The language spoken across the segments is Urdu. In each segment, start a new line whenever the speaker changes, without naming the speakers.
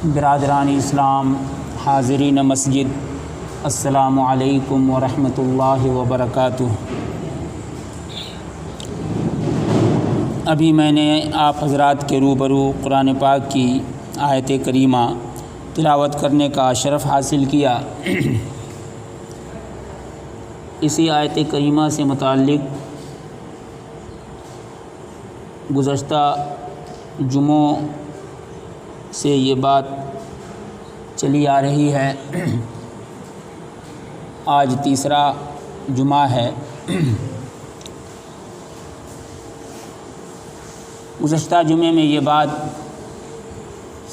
برادران اسلام، حاضرین مسجد، السلام علیکم ورحمۃ اللہ وبرکاتہ۔ ابھی میں نے آپ حضرات کے روبرو قرآن پاک کی آیت کریمہ تلاوت کرنے کا شرف حاصل کیا۔ اسی آیت کریمہ سے متعلق گزشتہ جمعوں سے یہ بات چلی آ رہی ہے، آج تیسرا جمعہ ہے۔ گزشتہ جمعے میں یہ بات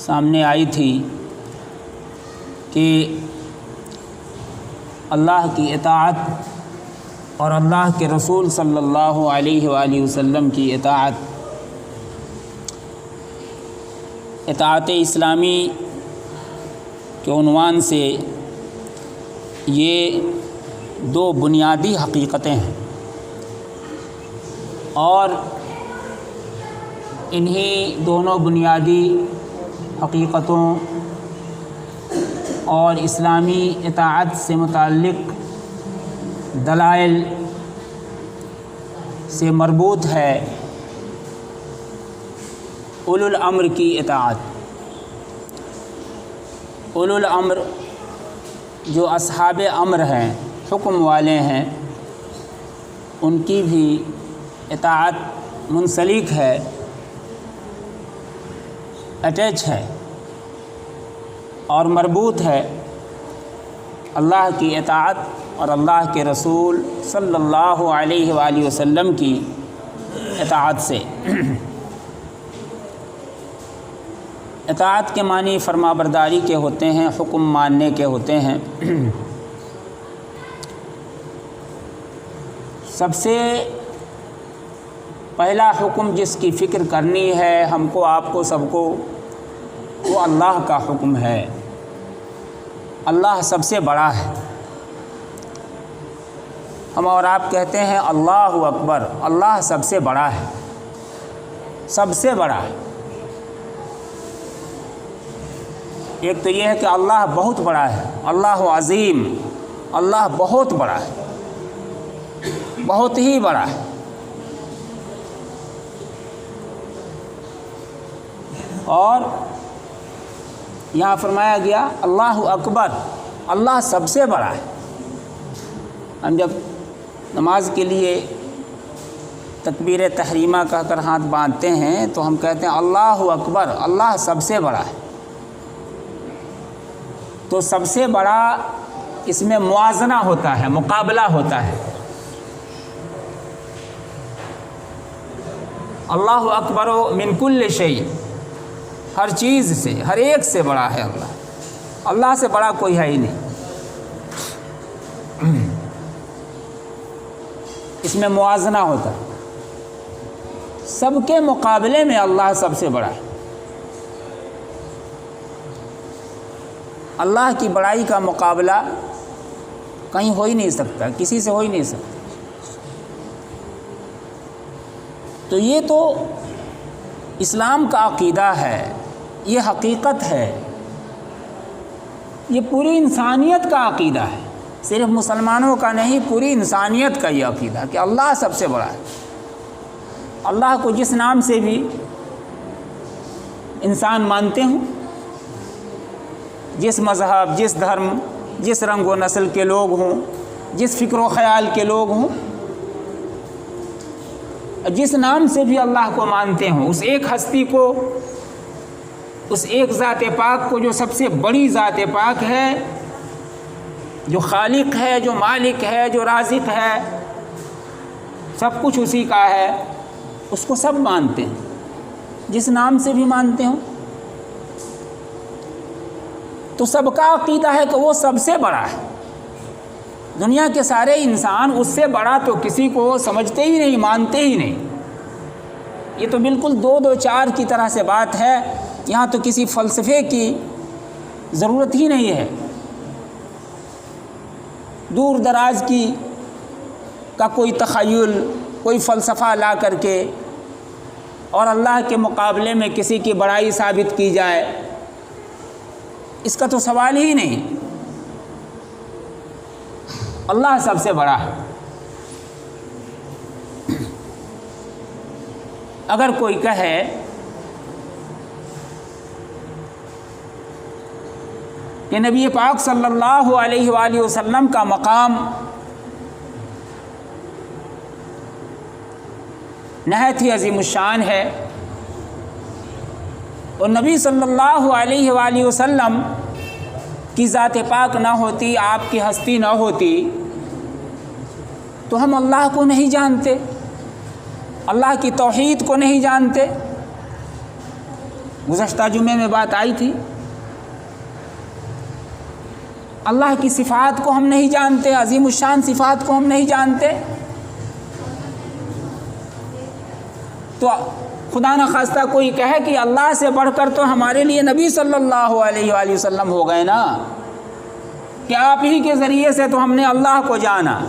سامنے آئی تھی کہ اللہ کی اطاعت اور اللہ کے رسول صلی اللہ علیہ وآلہ وسلم کی اطاعت اسلامی کے عنوان سے یہ دو بنیادی حقیقتیں ہیں، اور انہی دونوں بنیادی حقیقتوں اور اسلامی اطاعت سے متعلق دلائل سے مربوط ہے اولو الامر کی اطاعت۔ اولو الامر جو اصحاب امر ہیں، حکم والے ہیں، ان کی بھی اطاعت منسلک ہے، اٹیچ ہے اور مربوط ہے اللہ کی اطاعت اور اللہ کے رسول صلی اللہ علیہ وآلہ وسلم کی اطاعت سے۔ اطاعت کے معنی فرما برداری کے ہوتے ہیں، حکم ماننے کے ہوتے ہیں۔ سب سے پہلا حکم جس کی فکر کرنی ہے ہم کو، آپ کو، سب کو، وہ اللہ کا حکم ہے۔ اللہ سب سے بڑا ہے۔ ہم اور آپ کہتے ہیں اللہ اکبر، اللہ سب سے بڑا ہے، سب سے بڑا ہے۔ ایک تو یہ ہے کہ اللہ بہت بڑا ہے، اللہ عظیم، اللہ بہت بڑا ہے، بہت ہی بڑا ہے۔ اور یہاں فرمایا گیا اللہ اکبر، اللہ سب سے بڑا ہے۔ ہم جب نماز کے لیے تکبیر تحریمہ کہہ کر ہاتھ باندھتے ہیں تو ہم کہتے ہیں اللہ اکبر، اللہ سب سے بڑا ہے۔ تو سب سے بڑا اس میں موازنہ ہوتا ہے، مقابلہ ہوتا ہے۔ اللہ اکبر من کل شیء، ہر چیز سے، ہر ایک سے بڑا ہے اللہ۔ اللہ سے بڑا کوئی ہے ہی نہیں۔ اس میں موازنہ ہوتا ہے، سب کے مقابلے میں اللہ سب سے بڑا ہے۔ اللہ کی بڑائی کا مقابلہ کہیں ہو ہی نہیں سکتا، کسی سے ہو ہی نہیں سکتا۔ تو یہ تو اسلام کا عقیدہ ہے، یہ حقیقت ہے، یہ پوری انسانیت کا عقیدہ ہے، صرف مسلمانوں کا نہیں، پوری انسانیت کا یہ عقیدہ کہ اللہ سب سے بڑا ہے۔ اللہ کو جس نام سے بھی انسان مانتے ہوں، جس مذہب، جس دھرم، جس رنگ و نسل کے لوگ ہوں، جس فکر و خیال کے لوگ ہوں، جس نام سے بھی اللہ کو مانتے ہوں، اس ایک ہستی کو، اس ایک ذات پاک کو جو سب سے بڑی ذات پاک ہے، جو خالق ہے، جو مالک ہے، جو رازق ہے، سب کچھ اسی کا ہے، اس کو سب مانتے ہیں، جس نام سے بھی مانتے ہوں۔ تو سب کا عقیدہ ہے کہ وہ سب سے بڑا ہے۔ دنیا کے سارے انسان اس سے بڑا تو کسی کو سمجھتے ہی نہیں، مانتے ہی نہیں۔ یہ تو بالکل دو دو چار کی طرح سے بات ہے، یہاں تو کسی فلسفے کی ضرورت ہی نہیں ہے، دور دراز کی کا کوئی تخیل، کوئی فلسفہ لا کر کے اور اللہ کے مقابلے میں کسی کی بڑائی ثابت کی جائے، اس کا تو سوال ہی نہیں۔ اللہ سب سے بڑا ہے۔ اگر کوئی کہے کہ نبی پاک صلی اللہ علیہ وآلہ وسلم کا مقام نہایت ہی عظیم الشان ہے، اور نبی صلی اللہ علیہ وآلہ وسلم کی ذات پاک نہ ہوتی، آپ کی ہستی نہ ہوتی، تو ہم اللہ کو نہیں جانتے، اللہ کی توحید کو نہیں جانتے۔ گزشتہ جمعے میں بات آئی تھی، اللہ کی صفات کو ہم نہیں جانتے، عظیم الشان صفات کو ہم نہیں جانتے، تو خدا نہ خواستہ کوئی کہے کہ اللہ سے بڑھ کر تو ہمارے لیے نبی صلی اللہ علیہ وآلہ وسلم ہو گئے نا، کہ آپ ہی کے ذریعے سے تو ہم نے اللہ کو جانا۔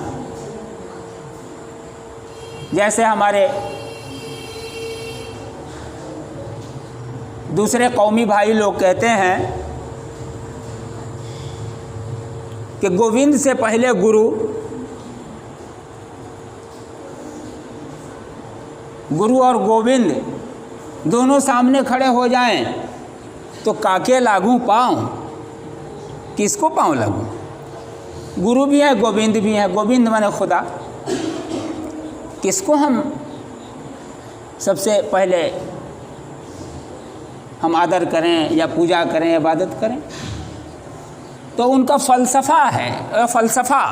جیسے ہمارے دوسرے قومی بھائی لوگ کہتے ہیں کہ گووند سے پہلے گرو اور گووند دونوں سامنے کھڑے ہو جائیں تو کاکے لاگوں پاؤں، کس کو پاؤں لگوں؟ گرو بھی ہے، گووند بھی ہے، گووند مانے خدا، کس کو ہم سب سے پہلے ہم آدر کریں یا پوجا کریں، عبادت کریں؟ تو ان کا فلسفہ ہے، فلسفہ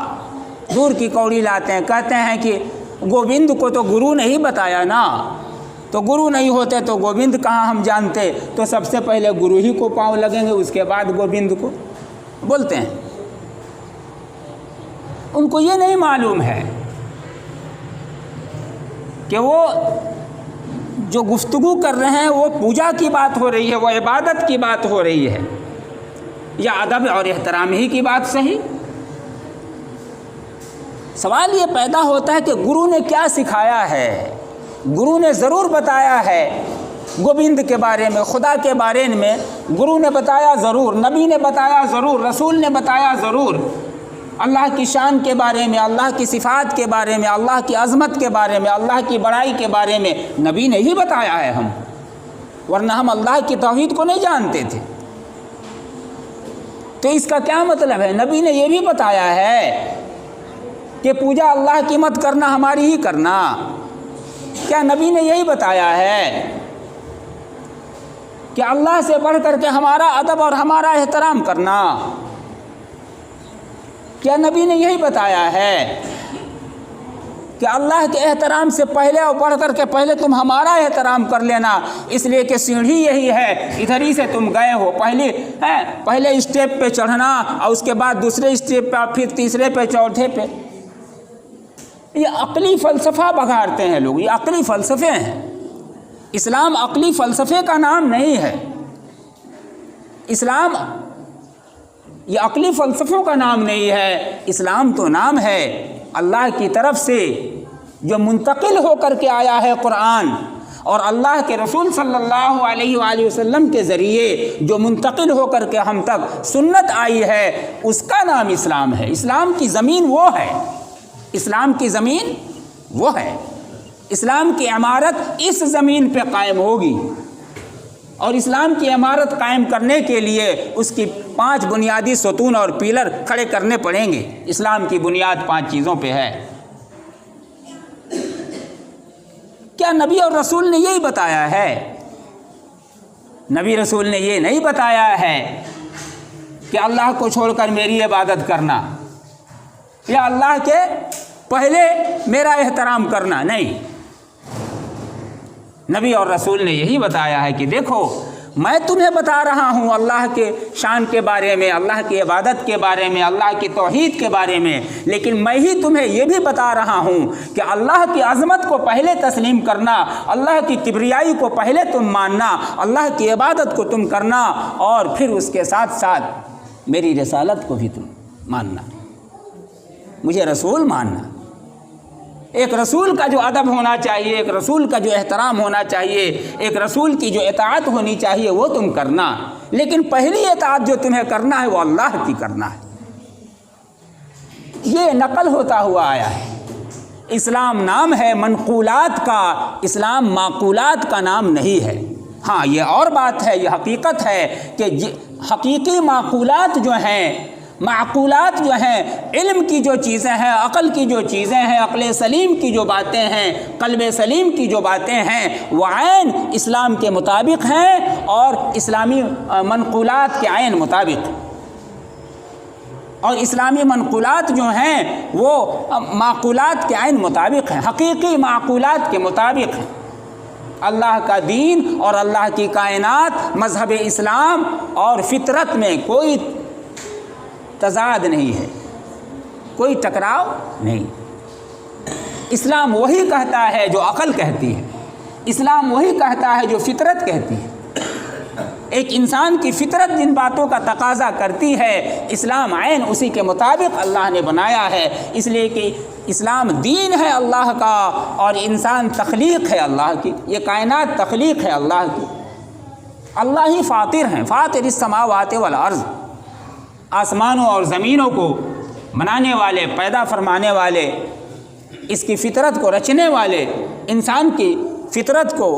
دور کی کوڑی لاتے ہیں، کہتے ہیں کہ گووند کو تو گرو نہیں بتایا نا، تو گرو نہیں ہوتے تو گووند کہاں ہم جانتے، تو سب سے پہلے گرو ہی کو پاؤں لگیں گے، اس کے بعد گووند کو بولتے ہیں۔ ان کو یہ نہیں معلوم ہے کہ وہ جو گفتگو کر رہے ہیں وہ پوجا کی بات ہو رہی ہے، وہ عبادت کی بات ہو رہی ہے، یا ادب اور احترام ہی کی بات صحیح؟ سوال یہ پیدا ہوتا ہے کہ گرو نے کیا سکھایا ہے؟ گرو نے ضرور بتایا ہے گووند کے بارے میں، خدا کے بارے میں گرو نے بتایا ضرور، نبی نے بتایا ضرور، رسول نے بتایا ضرور، اللہ کی شان کے بارے میں، اللہ کی صفات کے بارے میں، اللہ کی عظمت کے بارے میں، اللہ کی بڑائی کے بارے میں نبی نے ہی بتایا ہے ہم، ورنہ ہم اللہ کی توحید کو نہیں جانتے تھے۔ تو اس کا کیا مطلب ہے؟ نبی نے یہ بھی بتایا ہے کہ پوجا اللہ کی مت کرنا، ہماری ہی کرنا۔ کیا نبی نے یہی بتایا ہے کہ اللہ سے بڑھ کر کے ہمارا ادب اور ہمارا احترام کرنا؟ کیا نبی نے یہی بتایا ہے کہ اللہ کے احترام سے پہلے اور بڑھ کر کے پہلے تم ہمارا احترام کر لینا، اس لیے کہ سیڑھی یہی ہے، ادھر ہی سے تم گئے ہو، پہلے اسٹیپ پہ چڑھنا اور اس کے بعد دوسرے اسٹیپ پہ، پھر تیسرے پہ، چوتھے پہ؟ یہ عقلی فلسفہ بگاڑتے ہیں لوگ، یہ عقلی فلسفے ہیں۔ اسلام عقلی فلسفے کا نام نہیں ہے، اسلام یہ عقلی فلسفوں کا نام نہیں ہے، اسلام تو نام ہے اللہ کی طرف سے جو منتقل ہو کر کے آیا ہے قرآن، اور اللہ کے رسول صلی اللہ علیہ وآلہ وسلم کے ذریعے جو منتقل ہو کر کے ہم تک سنت آئی ہے، اس کا نام اسلام ہے۔ اسلام کی زمین وہ ہے، اسلام کی زمین وہ ہے، اسلام کی عمارت اس زمین پہ قائم ہوگی، اور اسلام کی عمارت قائم کرنے کے لیے اس کی 5 بنیادی ستون اور پیلر کھڑے کرنے پڑیں گے۔ اسلام کی بنیاد 5 چیزوں پہ ہے۔ کیا نبی اور رسول نے یہی بتایا ہے؟ نبی رسول نے یہ نہیں بتایا ہے کہ اللہ کو چھوڑ کر میری عبادت کرنا، یا اللہ کے پہلے میرا احترام کرنا، نہیں۔ نبی اور رسول نے یہی بتایا ہے کہ دیکھو میں تمہیں بتا رہا ہوں اللہ کے شان کے بارے میں، اللہ کی عبادت کے بارے میں، اللہ کی توحید کے بارے میں، لیکن میں ہی تمہیں یہ بھی بتا رہا ہوں کہ اللہ کی عظمت کو پہلے تسلیم کرنا، اللہ کی کبریائی کو پہلے تم ماننا، اللہ کی عبادت کو تم کرنا، اور پھر اس کے ساتھ ساتھ میری رسالت کو بھی تم ماننا، مجھے رسول ماننا۔ ایک رسول کا جو ادب ہونا چاہیے، ایک رسول کا جو احترام ہونا چاہیے، ایک رسول کی جو اطاعت ہونی چاہیے وہ تم کرنا، لیکن پہلی اطاعت جو تمہیں کرنا ہے وہ اللہ کی کرنا ہے۔ یہ نقل ہوتا ہوا آیا ہے۔ اسلام نام ہے منقولات کا، اسلام معقولات کا نام نہیں ہے۔ ہاں یہ اور بات ہے، یہ حقیقت ہے کہ حقیقی معقولات جو ہیں، معقولات جو ہیں، علم کی جو چیزیں ہیں، عقل کی جو چیزیں ہیں، عقل سلیم کی جو باتیں ہیں، قلب سلیم کی جو باتیں ہیں، وہ عین اسلام کے مطابق ہیں اور اسلامی منقولات کے عین مطابق، اور اسلامی منقولات جو ہیں وہ معقولات کے عین مطابق ہیں، حقیقی معقولات کے مطابق ہیں۔ اللہ کا دین اور اللہ کی کائنات، مذہب اسلام اور فطرت میں کوئی تضاد نہیں ہے، کوئی ٹکراؤ نہیں۔ اسلام وہی کہتا ہے جو عقل کہتی ہے، اسلام وہی کہتا ہے جو فطرت کہتی ہے۔ ایک انسان کی فطرت جن باتوں کا تقاضا کرتی ہے، اسلام عین اسی کے مطابق اللہ نے بنایا ہے، اس لیے کہ اسلام دین ہے اللہ کا اور انسان تخلیق ہے اللہ کی، یہ کائنات تخلیق ہے اللہ کی۔ اللہ ہی فاطر ہیں، فاطر السماوات والارض، آسمانوں اور زمینوں کو بنانے والے، پیدا فرمانے والے، اس کی فطرت کو رچنے والے، انسان کی فطرت کو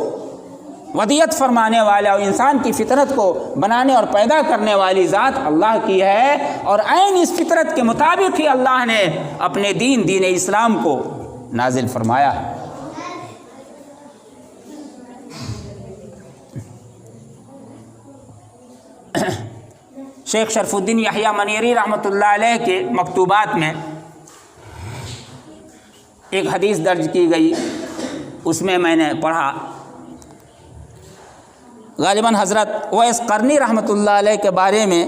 ودیت فرمانے والا اور انسان کی فطرت کو بنانے اور پیدا کرنے والی ذات اللہ کی ہے، اور عین اس فطرت کے مطابق ہی اللہ نے اپنے دین اسلام کو نازل فرمایا ہے۔ شیخ شرف الدین یحییٰ منیری رحمۃ اللہ علیہ کے مکتوبات میں ایک حدیث درج کی گئی، اس میں میں نے پڑھا، غالباً حضرت اویس قرنی رحمۃ اللہ علیہ کے بارے میں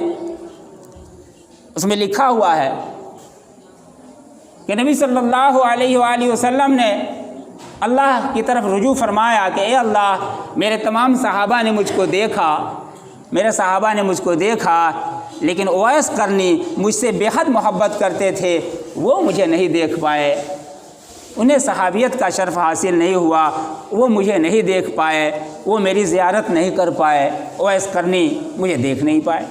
اس میں لکھا ہوا ہے کہ نبی صلی اللہ علیہ وآلہ وسلم نے اللہ کی طرف رجوع فرمایا کہ اے اللہ، میرے تمام صحابہ نے مجھ کو دیکھا، میرے صحابہ نے مجھ کو دیکھا، لیکن اویس قرنی مجھ سے بے حد محبت کرتے تھے، وہ مجھے نہیں دیکھ پائے، انہیں صحابیت کا شرف حاصل نہیں ہوا، وہ مجھے نہیں دیکھ پائے، وہ میری زیارت نہیں کر پائے، اویس قرنی مجھے دیکھ نہیں پائے۔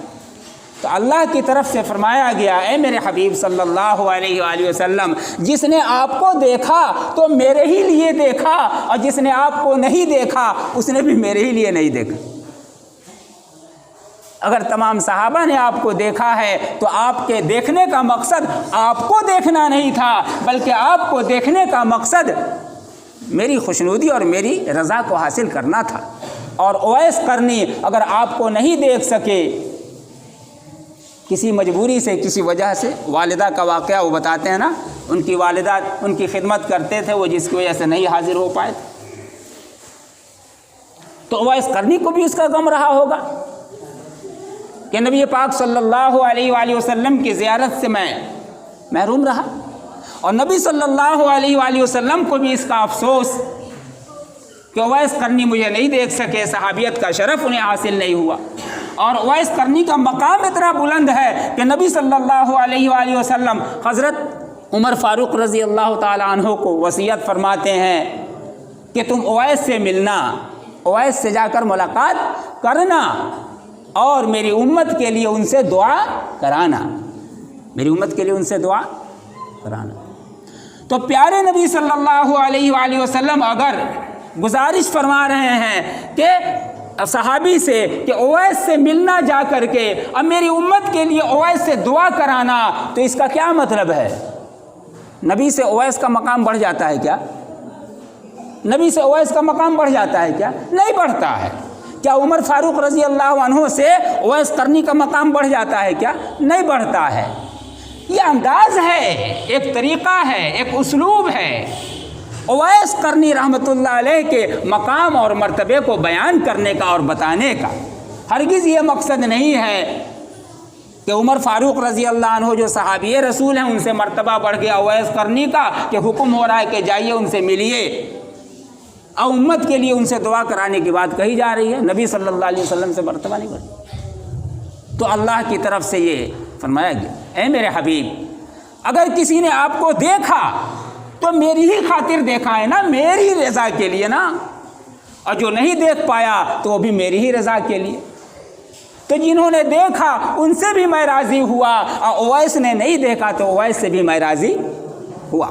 تو اللہ کی طرف سے فرمایا گیا، اے میرے حبیب صلی اللہ علیہ وآلہ وسلم، جس نے آپ کو دیکھا تو میرے ہی لیے دیکھا، اور جس نے آپ کو نہیں دیکھا اس نے بھی میرے ہی لیے نہیں دیکھا۔ اگر تمام صحابہ نے آپ کو دیکھا ہے تو آپ کے دیکھنے کا مقصد آپ کو دیکھنا نہیں تھا، بلکہ آپ کو دیکھنے کا مقصد میری خوشنودی اور میری رضا کو حاصل کرنا تھا۔ اور اویس قرنی اگر آپ کو نہیں دیکھ سکے کسی مجبوری سے، کسی وجہ سے، والدہ کا واقعہ وہ بتاتے ہیں نا، ان کی والدہ ان کی خدمت کرتے تھے، وہ جس کی وجہ سے نہیں حاضر ہو پائے تھے، تو اویس قرنی کو بھی اس کا غم رہا ہوگا کہ نبی پاک صلی اللہ علیہ وآلہ وسلم کی زیارت سے میں محروم رہا، اور نبی صلی اللہ علیہ وآلہ وسلم کو بھی اس کا افسوس کہ اویس قرنی مجھے نہیں دیکھ سکے، صحابیت کا شرف انہیں حاصل نہیں ہوا۔ اور اویس قرنی کا مقام اتنا بلند ہے کہ نبی صلی اللہ علیہ وآلہ وسلم حضرت عمر فاروق رضی اللہ تعالی عنہ کو وصیت فرماتے ہیں کہ تم اویس سے ملنا، اویس سے جا کر ملاقات کرنا، اور میری امت کے لیے ان سے دعا کرانا، میری امت کے لیے ان سے دعا کرانا۔ تو پیارے نبی صلی اللہ علیہ وآلہ وسلم اگر گزارش فرما رہے ہیں کہ صحابی سے کہ اویس سے ملنا جا کر کے اب میری امت کے لیے اویس سے دعا کرانا، تو اس کا کیا مطلب ہے؟ نبی سے اویس کا مقام بڑھ جاتا ہے کیا؟ نبی سے اویس کا مقام بڑھ جاتا ہے کیا؟ نہیں بڑھتا ہے۔ کیا عمر فاروق رضی اللہ عنہ سے اویس قرنی کا مقام بڑھ جاتا ہے کیا؟ نہیں بڑھتا ہے۔ یہ انداز ہے، ایک طریقہ ہے، ایک اسلوب ہے اویس قرنی رحمۃ اللہ علیہ کے مقام اور مرتبے کو بیان کرنے کا اور بتانے کا۔ ہرگز یہ مقصد نہیں ہے کہ عمر فاروق رضی اللہ عنہ جو صحابی رسول ہیں ان سے مرتبہ بڑھ گیا اویس قرنی کا کہ حکم ہو رہا ہے کہ جائیے ان سے ملیے، اور امت کے لیے ان سے دعا کرانے کی بات کہی جا رہی ہے، نبی صلی اللہ علیہ وسلم سے مرتبہ نہیں بڑھا۔ تو اللہ کی طرف سے یہ فرمایا گیا، اے میرے حبیب، اگر کسی نے آپ کو دیکھا تو میری ہی خاطر دیکھا ہے نا، میری رضا کے لیے نا، اور جو نہیں دیکھ پایا تو وہ بھی میری ہی رضا کے لیے۔ تو جنہوں نے دیکھا ان سے بھی میں راضی ہوا، اور اویس نے نہیں دیکھا تو اویس سے بھی میں راضی ہوا۔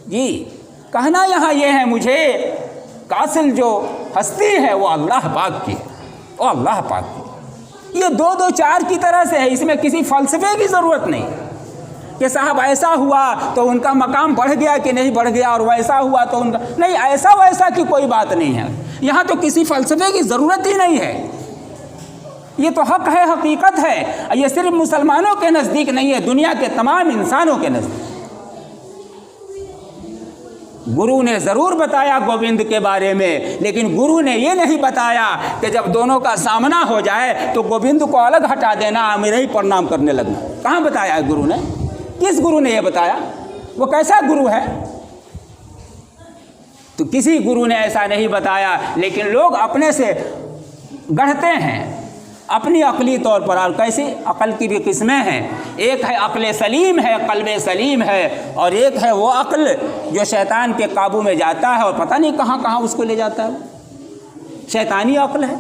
جی کہنا یہاں یہ ہے مجھے کہ اصل جو ہستی ہے وہ اللہ پاک کی ہے، وہ اللہ پاک کی۔ یہ دو دو چار کی طرح سے ہے، اس میں کسی فلسفے کی ضرورت نہیں کہ صاحب ایسا ہوا تو ان کا مقام بڑھ گیا کہ نہیں بڑھ گیا، اور ویسا ہوا تو ان کا نہیں، ایسا ویسا کی کوئی بات نہیں ہے، یہاں تو کسی فلسفے کی ضرورت ہی نہیں ہے۔ یہ تو حق ہے، حقیقت ہے، یہ صرف مسلمانوں کے نزدیک نہیں ہے، دنیا کے تمام انسانوں کے نزدیک۔ گرو نے ضرور بتایا گوبند کے بارے میں، لیکن گرو نے یہ نہیں بتایا کہ جب دونوں کا سامنا ہو جائے تو گوبند کو الگ ہٹا دینا، میرے ہی پرنام کرنے لگنا۔ کہاں بتایا ہے گرو نے؟ کس گرو نے یہ بتایا؟ وہ کیسا گرو ہے؟ تو کسی گرو نے ایسا نہیں بتایا، لیکن لوگ اپنے سے گڑھتے ہیں اپنی عقلی طور پر۔ اور کیسی عقل کی بھی قسمیں ہیں، ایک ہے عقل سلیم ہے، قلب سلیم ہے، اور ایک ہے وہ عقل جو شیطان کے قابو میں جاتا ہے اور پتہ نہیں کہاں کہاں اس کو لے جاتا ہے، شیطانی عقل ہے۔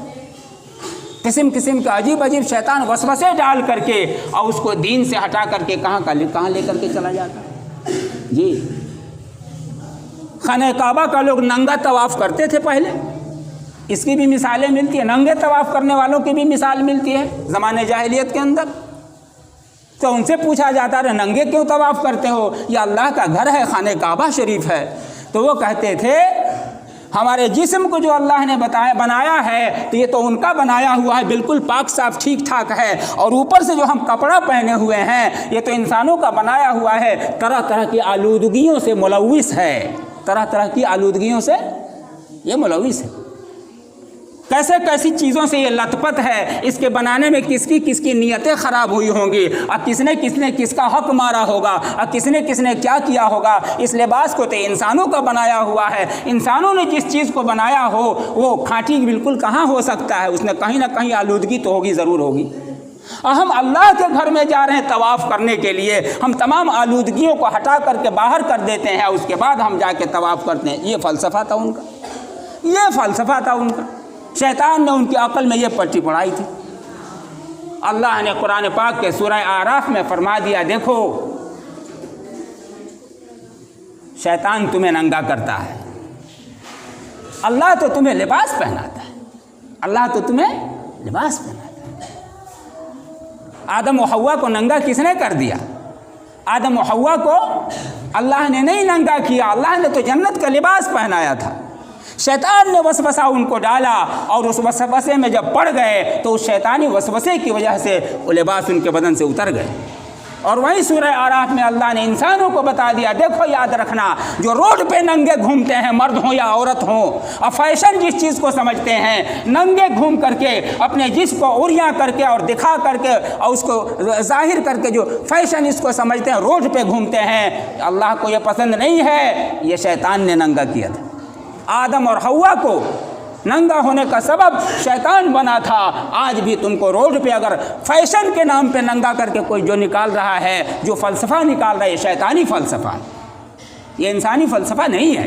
قسم قسم کے عجیب عجیب شیطان وسوسے ڈال کر کے اور اس کو دین سے ہٹا کر کے کہاں لے کر کے چلا جاتا ہے۔ جی خانہ کعبہ کا لوگ ننگا طواف کرتے تھے پہلے، اس کی بھی مثالیں ملتی ہیں، ننگے طواف کرنے والوں کی بھی مثال ملتی ہے زمانے جاہلیت کے اندر۔ تو ان سے پوچھا جاتا ہے ننگے کیوں طواف کرتے ہو؟ یہ اللہ کا گھر ہے، خانہ کعبہ شریف ہے۔ تو وہ کہتے تھے ہمارے جسم کو جو اللہ نے بنایا ہے تو یہ تو ان کا بنایا ہوا ہے، بالکل پاک صاف ٹھیک ٹھاک ہے، اور اوپر سے جو ہم کپڑا پہنے ہوئے ہیں یہ تو انسانوں کا بنایا ہوا ہے، طرح طرح کی آلودگیوں سے ملوث ہے، طرح طرح کی آلودگیوں سے یہ ملوث ہے۔ کیسے کیسی چیزوں سے یہ لت پت ہے، اس کے بنانے میں کس کی نیتیں خراب ہوئی ہوں گی، اور کس نے کس کا حق مارا ہوگا، اور کس نے کیا کیا ہوگا۔ اس لباس کو تو انسانوں کا بنایا ہوا ہے، انسانوں نے جس چیز کو بنایا ہو وہ کھاٹی بالکل کہاں ہو سکتا ہے، اس میں کہیں نہ کہیں آلودگی تو ہوگی، ضرور ہوگی۔ اور ہم اللہ کے گھر میں جا رہے ہیں طواف کرنے کے لیے، ہم تمام آلودگیوں کو ہٹا کر کے باہر کر دیتے ہیں، اس کے بعد ہم جا کے طواف کرتے ہیں۔ یہ فلسفہ تھا ان کا، یہ فلسفہ تھا ان کا۔ شیطان نے ان کی عقل میں یہ پٹی پڑھائی تھی۔ اللہ نے قرآن پاک کے سورہ اعراف میں فرما دیا، دیکھو شیطان تمہیں ننگا کرتا ہے، اللہ تو تمہیں لباس پہناتا ہے، اللہ تو تمہیں لباس پہناتا ہے۔ آدم و حوا کو ننگا کس نے کر دیا؟ آدم و حوا کو اللہ نے نہیں ننگا کیا، اللہ نے تو جنت کا لباس پہنایا تھا۔ شیطان نے وسوسہ ان کو ڈالا، اور اس وسوسے میں جب پڑ گئے تو اس شیطانی وسوسے کی وجہ سے وہ لباس ان کے بدن سے اتر گئے۔ اور وہیں سورہ اعراف میں اللہ نے انسانوں کو بتا دیا، دیکھو یاد رکھنا، جو روڈ پہ ننگے گھومتے ہیں، مرد ہوں یا عورت ہوں، اور فیشن جس چیز کو سمجھتے ہیں، ننگے گھوم کر کے اپنے جسم کو اوریاں کر کے اور دکھا کر کے اور اس کو ظاہر کر کے جو فیشن اس کو سمجھتے ہیں، روڈ پہ گھومتے ہیں، اللہ کو یہ پسند نہیں ہے۔ یہ شیطان نے ننگا کیا تھا۔ آدم اور حوا کو ننگا ہونے کا سبب شیطان بنا تھا۔ آج بھی تم کو روڈ پہ اگر فیشن کے نام پہ ننگا کر کے کوئی جو نکال رہا ہے، جو فلسفہ نکال رہا ہے، یہ شیطانی فلسفہ ہے، یہ انسانی فلسفہ نہیں ہے،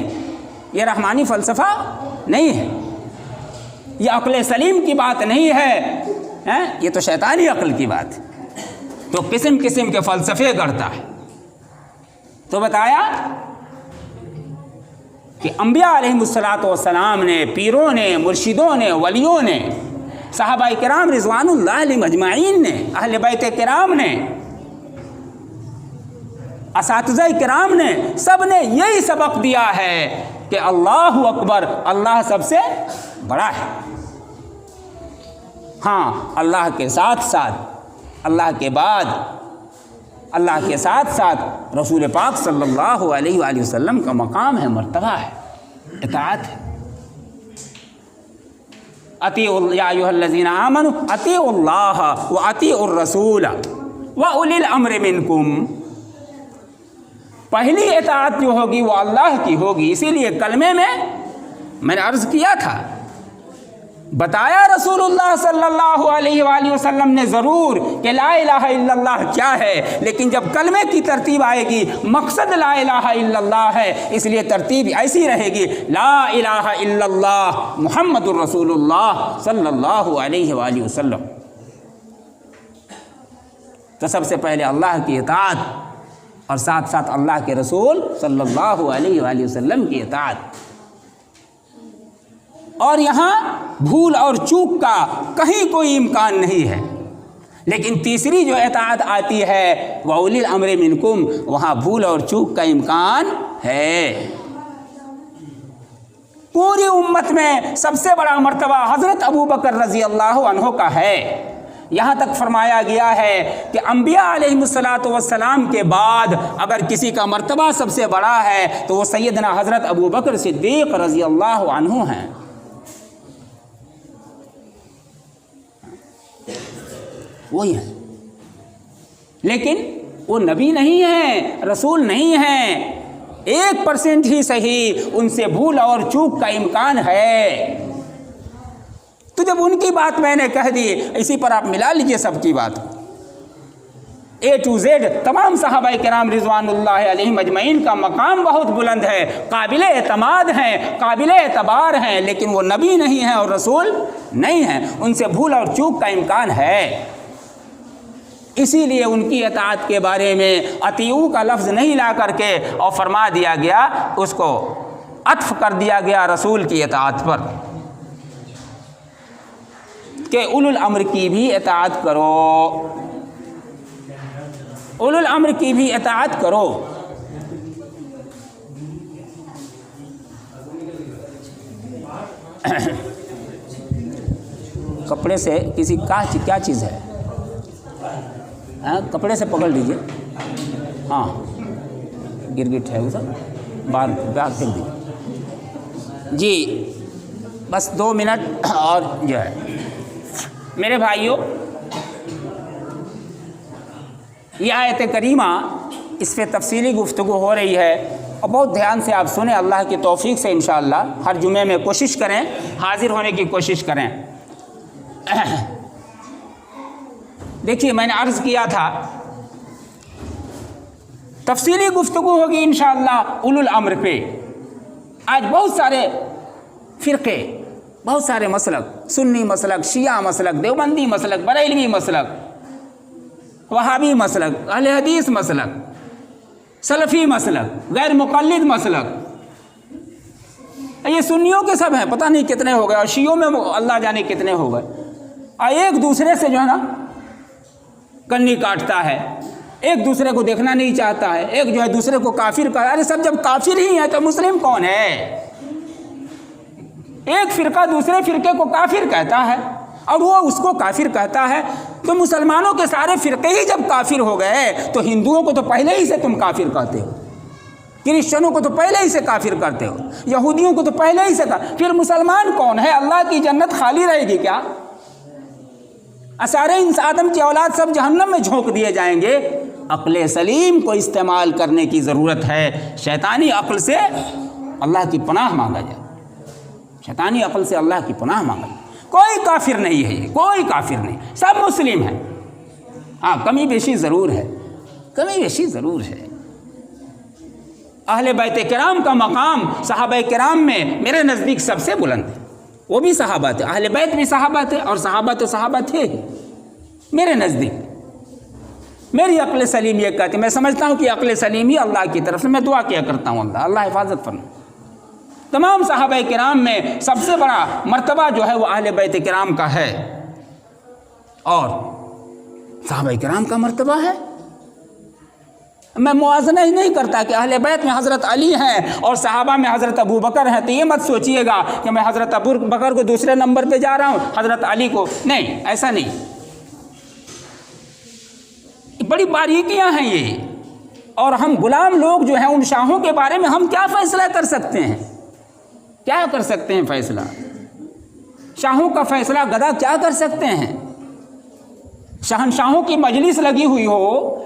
یہ رحمانی فلسفہ نہیں ہے، یہ عقل سلیم کی بات نہیں ہے، یہ تو شیطانی عقل کی بات ہے۔ تو قسم قسم کے فلسفے گڑھتا ہے۔ تو بتایا کہ انبیاء علیہم الصلاۃ والسلام نے، پیروں نے، مرشدوں نے، ولیوں نے، صحابہ کرام رضوان اللہ علیہم اجمعین نے، اہل بیت کرام نے، اساتذہ کرام نے، سب نے یہی سبق دیا ہے کہ اللہ اکبر، اللہ سب سے بڑا ہے۔ ہاں اللہ کے ساتھ ساتھ، اللہ کے بعد، اللہ کے ساتھ ساتھ رسول پاک صلی اللہ علیہ وآلہ وسلم کا مقام ہے، مرتبہ ہے، اطاعت ہے۔ اطیعوا یا ایھا الذین آمنوا اطیعوا اللہ واطیعوا الرسول واولی الامر منکم۔ پہلی اطاعت جو ہوگی وہ اللہ کی ہوگی، اسی لیے کلمے میں نے عرض کیا تھا بتایا رسول اللہ صلی اللہ علیہ وآلہ وسلم نے ضرور کہ لا الہ الا اللہ کیا ہے، لیکن جب کلمے کی ترتیب آئے گی مقصد لا الہ الا اللہ ہے، اس لیے ترتیب ایسی رہے گی لا الہ الا اللہ محمد الرسول اللہ صلی اللہ علیہ وآلہ وسلم۔ تو سب سے پہلے اللہ کی اطاعت اور ساتھ ساتھ اللہ کے رسول صلی اللہ علیہ وآلہ وسلم کی اطاعت، اور یہاں بھول اور چوک کا کہیں کوئی امکان نہیں ہے۔ لیکن تیسری جو اطاعت آتی ہے وَأُولِي الْأَمْرِ مِنْكُمْ، وہاں بھول اور چوک کا امکان ہے۔ پوری امت میں سب سے بڑا مرتبہ حضرت ابوبکر رضی اللہ عنہ کا ہے۔ یہاں تک فرمایا گیا ہے کہ انبیاء علیہ السلام کے بعد اگر کسی کا مرتبہ سب سے بڑا ہے تو وہ سیدنا حضرت ابوبکر صدیق رضی اللہ عنہ ہیں۔ وہی ہیں، لیکن وہ نبی نہیں ہیں، رسول نہیں ہیں، 1% ہی صحیح ان سے بھول اور چوک کا امکان ہے۔ تو جب ان کی بات میں نے کہہ دی، اسی پر آپ ملا لیجئے سب کی بات، A to Z تمام صحابہ کرام رضوان اللہ علیہم اجمعین کا مقام بہت بلند ہے، قابل اعتماد ہیں، قابل اعتبار ہیں، لیکن وہ نبی نہیں ہیں اور رسول نہیں ہیں، ان سے بھول اور چوک کا امکان ہے۔ اسی لیے ان کی اطاعت کے بارے میں اطیعوا کا لفظ نہیں لا کر کے اور فرما دیا گیا، اس کو عطف کر دیا گیا رسول کی اطاعت پر کہ اولو الامر کی بھی اطاعت کرو، اولو الامر کی بھی اطاعت کرو۔ کپڑے سے کسی کا کیا چیز ہے، کپڑے سے پکڑ لیجئے، ہاں گرگٹ ہے وہ سب باہر پھینک دیجیے جی، بس 2 منٹ اور جو ہے۔ میرے بھائیوں، یہ آیت کریمہ اس پہ تفصیلی گفتگو ہو رہی ہے، اور بہت دھیان سے آپ سنیں، اللہ کی توفیق سے انشاءاللہ ہر جمعے میں کوشش کریں، حاضر ہونے کی کوشش کریں۔ دیکھیے، میں نے عرض کیا تھا تفصیلی گفتگو ہوگی انشاءاللہ اولو الامر پہ۔ آج بہت سارے فرقے، بہت سارے مسلک، سنی مسلک، شیعہ مسلک، دیوبندی مسلک، بریلوی مسلک، وہابی مسلک، اہل حدیث مسلک، سلفی مسلک، غیر مقلد مسلک، یہ سنیوں کے سب ہیں، پتہ نہیں کتنے ہو گئے، اور شیعوں میں اللہ جانے کتنے ہو گئے، اور ایک دوسرے سے جو ہے نا کنی کاٹتا ہے، ایک دوسرے کو دیکھنا نہیں چاہتا ہے، ایک جو ہے دوسرے کو کافر کہا۔ ارے سب جب کافر ہی ہیں تو مسلم کون ہے؟ ایک فرقہ دوسرے فرقے کو کافر کہتا ہے اور وہ اس کو کافر کہتا ہے، تو مسلمانوں کے سارے فرقے ہی جب کافر ہو گئے تو ہندوؤں کو تو پہلے ہی سے تم کافر کہتے ہو، کرسچنوں کو تو پہلے ہی سے کافر کرتے ہو، یہودیوں کو تو پہلے ہی سے پھر مسلمان کون ہے؟ اللہ کی جنت خالی رہے گی کیا؟ سارے آدم کی اولاد سب جہنم میں جھونک دیے جائیں گے۔ عقل سلیم کو استعمال کرنے کی ضرورت ہے، شیطانی عقل سے اللہ کی پناہ مانگا جائے، شیطانی عقل سے اللہ کی پناہ مانگا جائے۔ کوئی کافر نہیں ہے، یہ کوئی کافر نہیں، سب مسلم ہیں، ہاں کمی بیشی ضرور ہے، کمی بیشی ضرور ہے۔ اہل بیت کرام کا مقام صحابہ کرام میں میرے نزدیک سب سے بلند ہے، وہ بھی صحابہ تھے، اہل بیت بھی صحابہ تھے، اور صحابہ تو صحابہ تھے ہی میرے نزدیک۔ میری عقل سلیم یہ کہتی، میں سمجھتا ہوں کہ عقل سلیم ہی اللہ کی طرف سے، میں دعا کیا کرتا ہوں اللہ حفاظت فرمائے۔ تمام صحابہ کرام میں سب سے بڑا مرتبہ جو ہے وہ اہل بیت کرام کا ہے، اور صحابہ کرام کا مرتبہ ہے۔ میں موازنہ ہی نہیں کرتا کہ اہل بیت میں حضرت علی ہیں اور صحابہ میں حضرت ابو بکر ہیں، تو یہ مت سوچئے گا کہ میں حضرت ابو بکر کو دوسرے نمبر پہ جا رہا ہوں، حضرت علی کو نہیں، ایسا نہیں۔ بڑی باریکیاں ہیں یہ، اور ہم غلام لوگ جو ہیں ان شاہوں کے بارے میں ہم کیا فیصلہ کر سکتے ہیں؟ کیا کر سکتے ہیں فیصلہ؟ شاہوں کا فیصلہ گدھا کیا کر سکتے ہیں؟ شہنشاہوں کی مجلس لگی ہوئی ہو،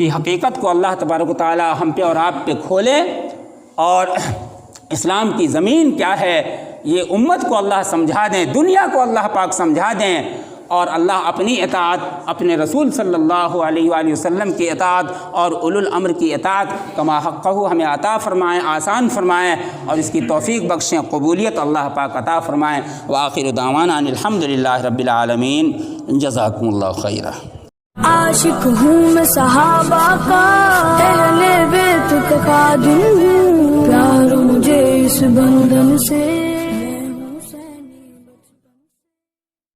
کی حقیقت کو اللہ تبارک و تعالی ہم پہ اور آپ پہ کھولے، اور اسلام کی زمین کیا ہے یہ امت کو اللہ سمجھا دیں، دنیا کو اللہ پاک سمجھا دیں، اور اللہ اپنی اطاعت اپنے رسول صلی اللہ علیہ وآلہ وسلم کی اطاعت اور اولو الامر کی اطاعت کما حقہ ہمیں عطا فرمائیں، آسان فرمائیں، اور اس کی توفیق بخشیں، قبولیت اللہ پاک عطا فرمائیں۔ وآخر دعوانا ان الحمدللہ رب العالمین، جزاکم اللہ خیرا۔
عاشق ہوں میں صحابہ کا، اہل بیت کا خادم ہوں، پیار مجھے اس بندن سے